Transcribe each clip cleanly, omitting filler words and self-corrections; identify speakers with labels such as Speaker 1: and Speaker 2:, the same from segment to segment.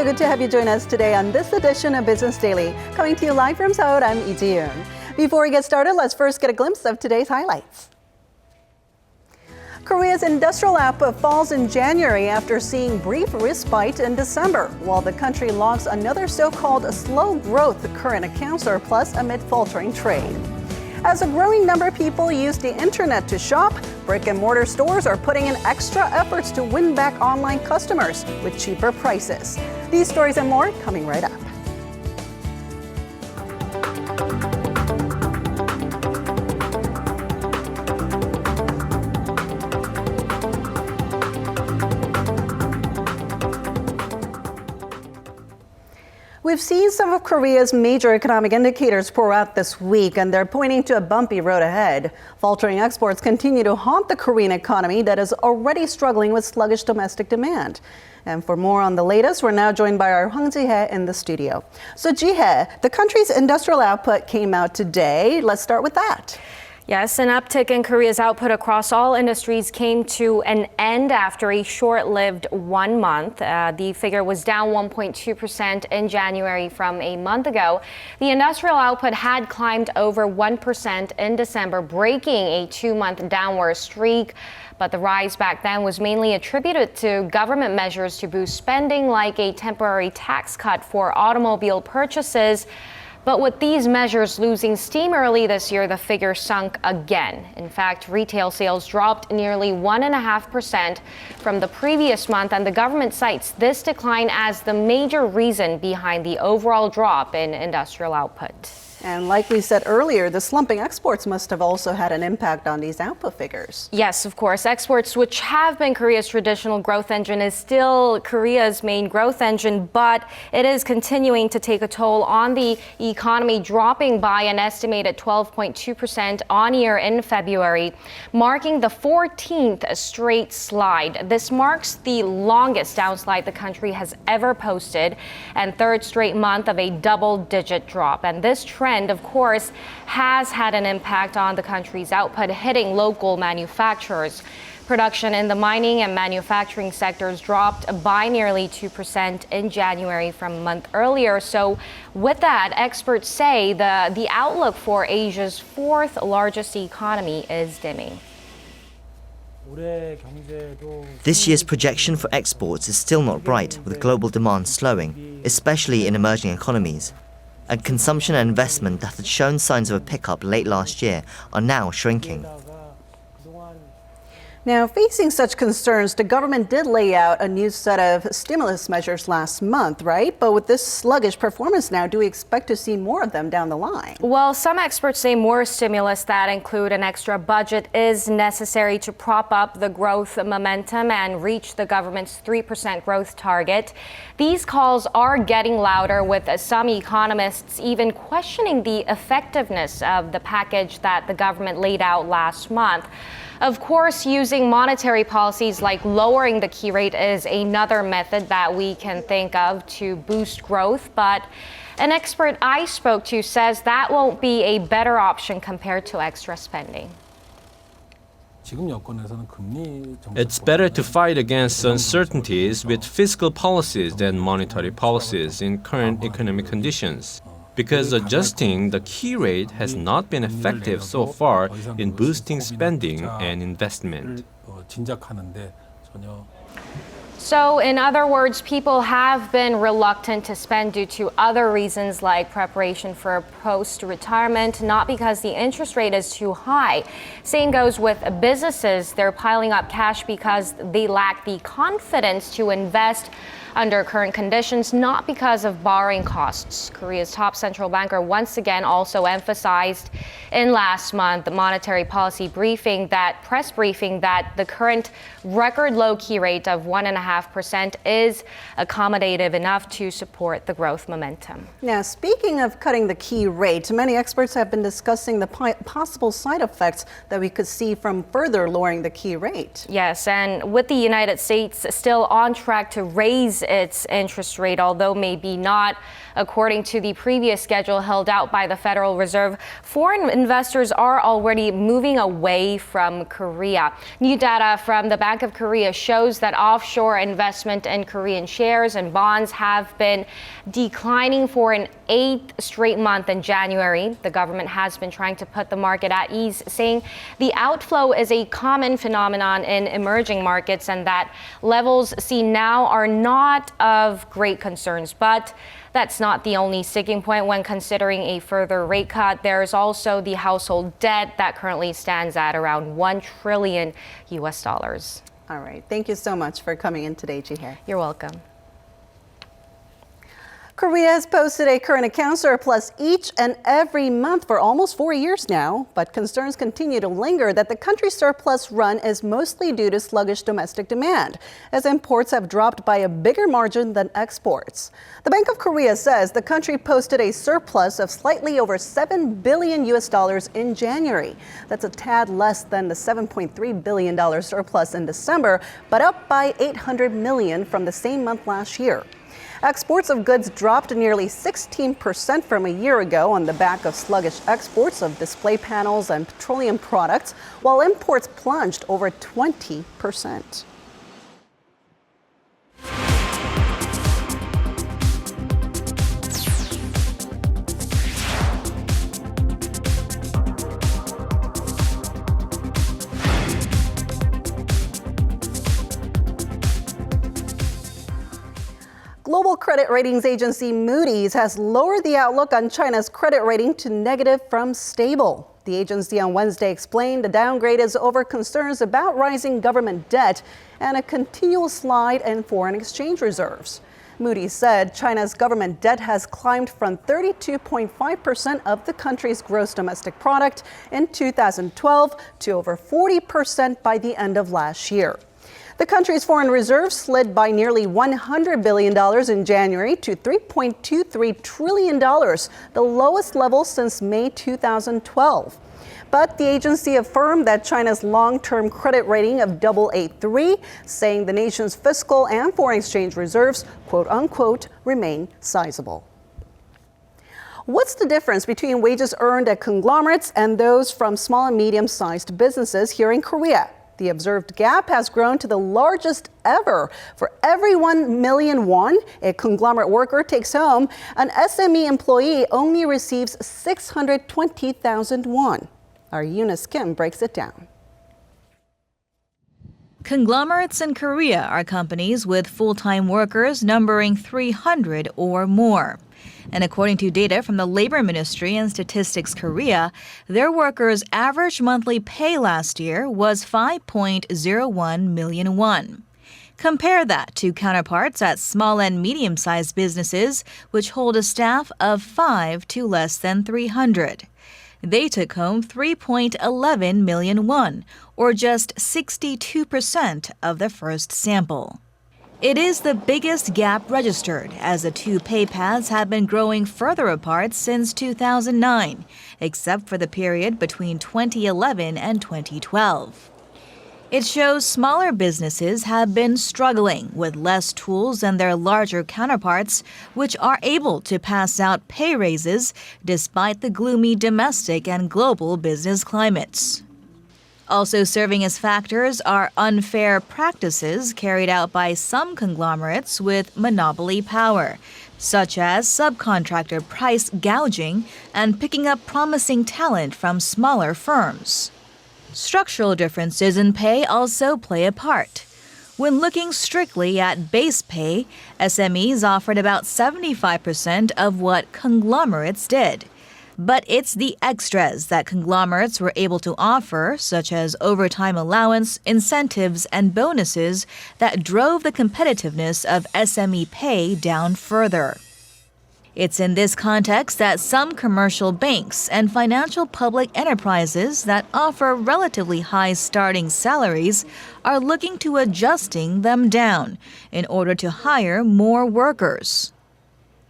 Speaker 1: So good to have you join us today on this edition of Business Daily. Coming to you live from Seoul, I'm Lee Ji-yoon. Before we get started, let's first get a glimpse of today's highlights. Korea's industrial output falls in January after seeing brief respite in December, while the country logs another so-called slow growth current account surplus amid faltering trade. As a growing number of people use the internet to shop, brick-and-mortar stores are putting in extra efforts to win back online customers with cheaper prices. These stories and more coming right up. We've seen some of Korea's major economic indicators pour out this week, and they're pointing to a bumpy road ahead. Faltering exports continue to haunt the Korean economy that is already struggling with sluggish domestic demand. And for more on the latest, we're now joined by our Hwang Ji-hye in the studio. So Ji-hye, the country's industrial output came out today. Let's start with that.
Speaker 2: Yes, an uptick in Korea's output across all industries came to an end after a short-lived 1 month. The figure was down 1.2% in January from a month ago. The industrial output had climbed over 1% in December, breaking a 2-month downward streak. But the rise back then was mainly attributed to government measures to boost spending, like a temporary tax cut for automobile purchases. But with these measures losing steam early this year, the figure sunk again. In fact, retail sales dropped nearly 1.5% from the previous month, and the government cites this decline as the major reason behind the overall drop in industrial output.
Speaker 1: And like we said earlier, the slumping exports must have also had an impact on these output figures.
Speaker 2: Yes, of course. Exports, which have been Korea's traditional growth engine, is still Korea's main growth engine, but it is continuing to take a toll on the economy, dropping by an estimated 12.2% on year in February, marking the 14th straight slide. This marks the longest downslide the country has ever posted and third straight month of a double-digit drop. And this trend, of course, has had an impact on the country's output, hitting local manufacturers. Production in the mining and manufacturing sectors dropped by nearly 2% in January from a month earlier. So with that, experts say the outlook for Asia's fourth largest economy is dimming.
Speaker 3: This year's projection for exports is still not bright, with global demand slowing, especially in emerging economies. And consumption and investment that had shown signs of a pickup late last year are now shrinking.
Speaker 1: Now, facing such concerns, the government did lay out a new set of stimulus measures last month, right? But with this sluggish performance now, do we expect to see more of them down the line?
Speaker 2: Well, some experts say more stimulus that include an extra budget is necessary to prop up the growth momentum and reach the government's 3% growth target. These calls are getting louder, with some economists even questioning the effectiveness of the package that the government laid out last month. Of course, using monetary policies like lowering the key rate is another method that we can think of to boost growth, but an expert I spoke to says that won't be a better option compared to extra spending.
Speaker 4: It's better to fight against uncertainties with fiscal policies than monetary policies in current economic conditions, because adjusting the key rate has not been effective so far in boosting spending and investment.
Speaker 2: So, in other words, people have been reluctant to spend due to other reasons like preparation for post-retirement, not because the interest rate is too high. Same goes with businesses. They're piling up cash because they lack the confidence to invest under current conditions, not because of borrowing costs. Korea's top central banker once again also emphasized in last month the monetary policy press briefing that the current record low key rate of 1.5% is accommodative enough to support the growth momentum.
Speaker 1: Now, speaking of cutting the key rate, many experts have been discussing the possible side effects that we could see from further lowering the key rate.
Speaker 2: Yes, and with the United States still on track to raise its interest rate, although maybe not according to the previous schedule held out by the Federal Reserve. Foreign investors are already moving away from Korea. New data from the Bank of Korea shows that offshore investment in Korean shares and bonds have been declining for an 8th straight month in January. The government has been trying to put the market at ease, saying the outflow is a common phenomenon in emerging markets and that levels seen now are not of great concerns. But that's not the only sticking point when considering a further rate cut. There's also the household debt that currently stands at around $1 trillion US dollars.
Speaker 1: All right. Thank you so much for coming in today, Jihae.
Speaker 2: You're welcome.
Speaker 1: Korea has posted a current account surplus each and every month for almost 4 years now, but concerns continue to linger that the country's surplus run is mostly due to sluggish domestic demand, as imports have dropped by a bigger margin than exports. The Bank of Korea says the country posted a surplus of slightly over $7 billion US dollars in January. That's a tad less than the $7.3 billion surplus in December, but up by $800 million from the same month last year. Exports of goods dropped nearly 16% from a year ago on the back of sluggish exports of display panels and petroleum products, while imports plunged over 20%. Global credit ratings agency Moody's has lowered the outlook on China's credit rating to negative from stable. The agency on Wednesday explained the downgrade is over concerns about rising government debt and a continual slide in foreign exchange reserves. Moody's said China's government debt has climbed from 32.5% of the country's gross domestic product in 2012 to over 40% by the end of last year. The country's foreign reserves slid by nearly $100 billion in January to $3.23 trillion, the lowest level since May 2012. But the agency affirmed that China's long-term credit rating of AA3, saying the nation's fiscal and foreign exchange reserves, quote unquote, remain sizable. What's the difference between wages earned at conglomerates and those from small and medium-sized businesses here in Korea? The observed gap has grown to the largest ever. For every 1 million won a conglomerate worker takes home, an SME employee only receives 620,000 won. Our Eunice Kim breaks it down.
Speaker 5: Conglomerates in Korea are companies with full-time workers numbering 300 or more. And according to data from the Labor Ministry and Statistics Korea, their workers' average monthly pay last year was 5.01 million won. Compare that to counterparts at small and medium-sized businesses, which hold a staff of 5 to less than 300. They took home 3.11 million won, or just 62% of the first sample. It is the biggest gap registered, as the two pay paths have been growing further apart since 2009, except for the period between 2011 and 2012. It shows smaller businesses have been struggling with less tools than their larger counterparts, which are able to pass out pay raises despite the gloomy domestic and global business climates. Also serving as factors are unfair practices carried out by some conglomerates with monopoly power, such as subcontractor price gouging and picking up promising talent from smaller firms. Structural differences in pay also play a part. When looking strictly at base pay, SMEs offered about 75% of what conglomerates did. But it's the extras that conglomerates were able to offer, such as overtime allowance, incentives, and bonuses, that drove the competitiveness of SME pay down further. It's in this context that some commercial banks and financial public enterprises that offer relatively high starting salaries are looking to adjusting them down in order to hire more workers.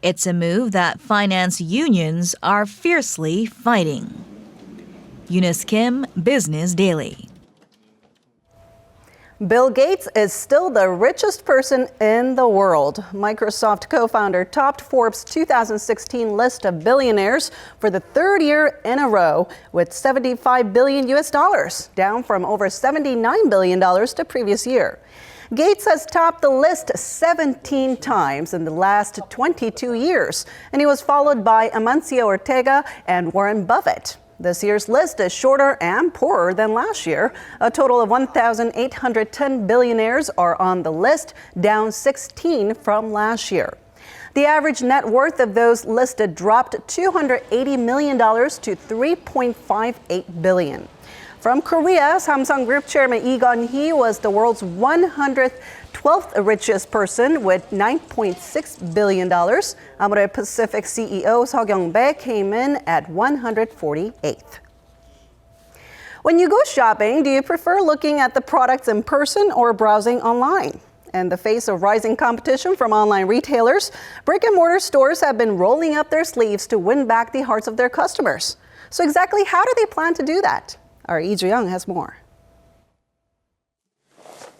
Speaker 5: It's a move that finance unions are fiercely fighting. Eunice Kim, Business Daily.
Speaker 1: Bill Gates is still the richest person in the world. Microsoft co-founder topped Forbes' 2016 list of billionaires for the third year in a row with $75 billion, down from over $79 billion the previous year. Gates has topped the list 17 times in the last 22 years, and he was followed by Amancio Ortega and Warren Buffett. This year's list is shorter and poorer than last year. A total of 1,810 billionaires are on the list, down 16 from last year. The average net worth of those listed dropped $280 million to $3.58 billion. From Korea, Samsung Group Chairman Lee Gun-hee was the world's 112th richest person with $9.6 billion. Arirang Pacific CEO Seo Kyung-bae came in at 148th. When you go shopping, do you prefer looking at the products in person or browsing online? In the face of rising competition from online retailers, brick-and-mortar stores have been rolling up their sleeves to win back the hearts of their customers. So exactly how do they plan to do that? Our Lee Ju-young has more.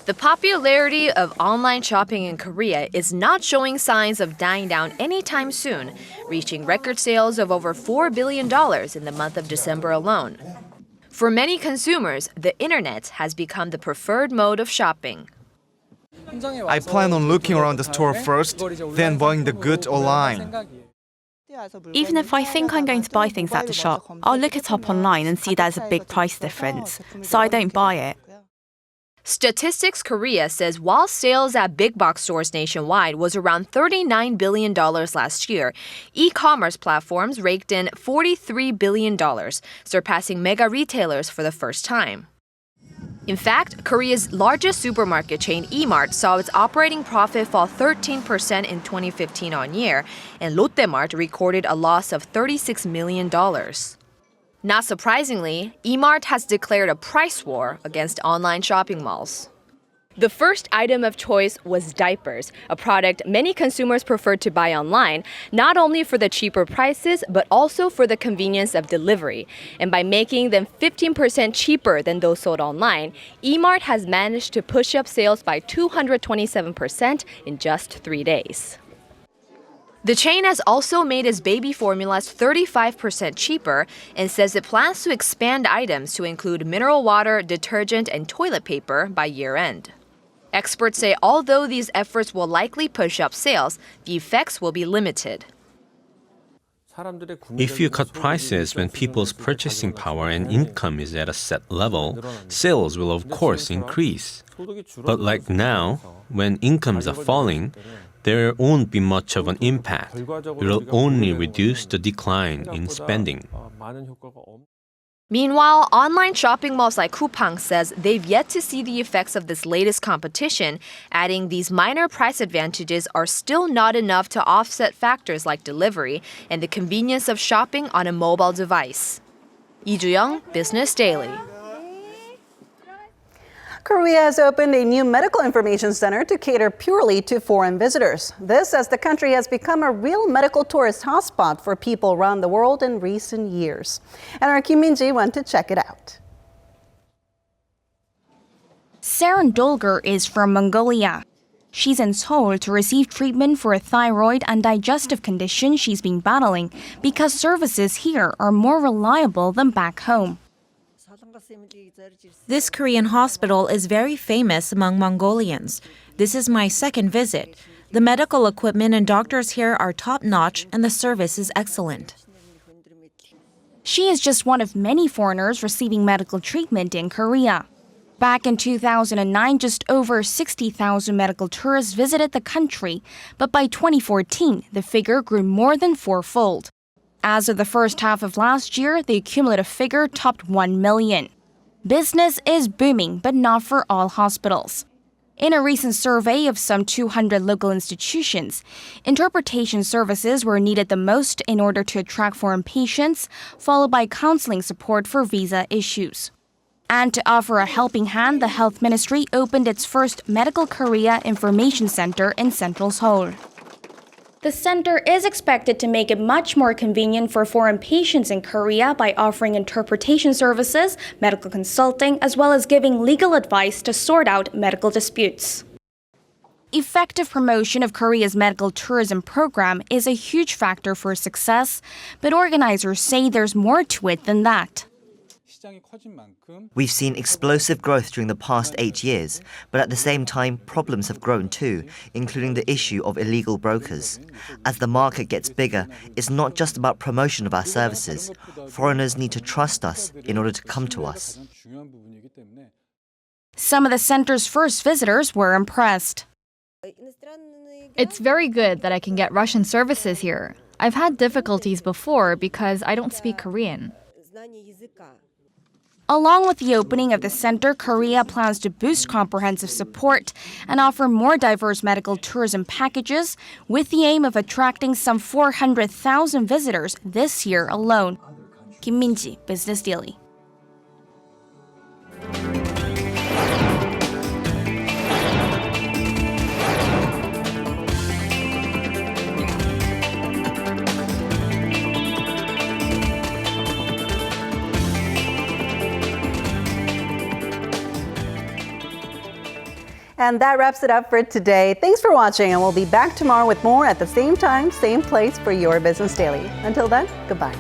Speaker 6: The popularity of online shopping in Korea is not showing signs of dying down anytime soon, reaching record sales of over $4 billion in the month of December alone. For many consumers, the internet has become the preferred mode of shopping.
Speaker 7: I plan on looking around the store first, then buying the goods online.
Speaker 8: Even if I think I'm going to buy things at the shop, I'll look it up online and see there's a big price difference, so I don't buy it.
Speaker 6: Statistics Korea says while sales at big box stores nationwide was around $39 billion last year, e-commerce platforms raked in $43 billion, surpassing mega retailers for the first time. In fact, Korea's largest supermarket chain E-Mart saw its operating profit fall 13% in 2015 on year, and Lotte Mart recorded a loss of $36 million. Not surprisingly, E-Mart has declared a price war against online shopping malls. The first item of choice was diapers, a product many consumers preferred to buy online, not only for the cheaper prices, but also for the convenience of delivery. And by making them 15% cheaper than those sold online, E-Mart has managed to push up sales by 227% in just 3 days. The chain has also made its baby formulas 35% cheaper and says it plans to expand items to include mineral water, detergent, and toilet paper by year-end. Experts say although these efforts will likely push up sales, the effects will be limited.
Speaker 4: If you cut prices when people's purchasing power and income is at a set level, sales will of course increase. But like now, when incomes are falling, there won't be much of an impact. It will only reduce the decline in spending.
Speaker 6: Meanwhile, online shopping malls like Coupang says they've yet to see the effects of this latest competition, adding these minor price advantages are still not enough to offset factors like delivery and the convenience of shopping on a mobile device. Lee Ju-young, Business Daily.
Speaker 1: Korea has opened a new medical information center to cater purely to foreign visitors. This as the country has become a real medical tourist hotspot for people around the world in recent years. And our Kim Min-ji went to check it out.
Speaker 9: Saren Dolger is from Mongolia. She's in Seoul to receive treatment for a thyroid and digestive condition she's been battling because services here are more reliable than back home.
Speaker 10: This Korean hospital is very famous among Mongolians. This is my second visit. The medical equipment and doctors here are top-notch and the service is excellent.
Speaker 9: She is just one of many foreigners receiving medical treatment in Korea. Back in 2009, just over 60,000 medical tourists visited the country, but by 2014, the figure grew more than fourfold. As of the first half of last year, the cumulative figure topped 1 million. Business is booming, but not for all hospitals. In a recent survey of some 200 local institutions, interpretation services were needed the most in order to attract foreign patients, followed by counseling support for visa issues. And to offer a helping hand, the Health Ministry opened its first Medical Korea Information Center in central Seoul. The center is expected to make it much more convenient for foreign patients in Korea by offering interpretation services, medical consulting, as well as giving legal advice to sort out medical disputes. Effective promotion of Korea's medical tourism program is a huge factor for success, but organizers say there's more to it than that.
Speaker 3: We've seen explosive growth during the past 8 years, but at the same time, problems have grown too, including the issue of illegal brokers. As the market gets bigger, it's not just about promotion of our services. Foreigners need to trust us in order to come to us.
Speaker 9: Some of the center's first visitors were impressed.
Speaker 11: It's very good that I can get Russian services here. I've had difficulties before because I don't speak Korean.
Speaker 9: Along with the opening of the center, Korea plans to boost comprehensive support and offer more diverse medical tourism packages with the aim of attracting some 400,000 visitors this year alone. Kim Min-ji, Business Daily.
Speaker 1: And that wraps it up for today. Thanks for watching, and we'll be back tomorrow with more at the same time, same place for your Business Daily. Until then, goodbye.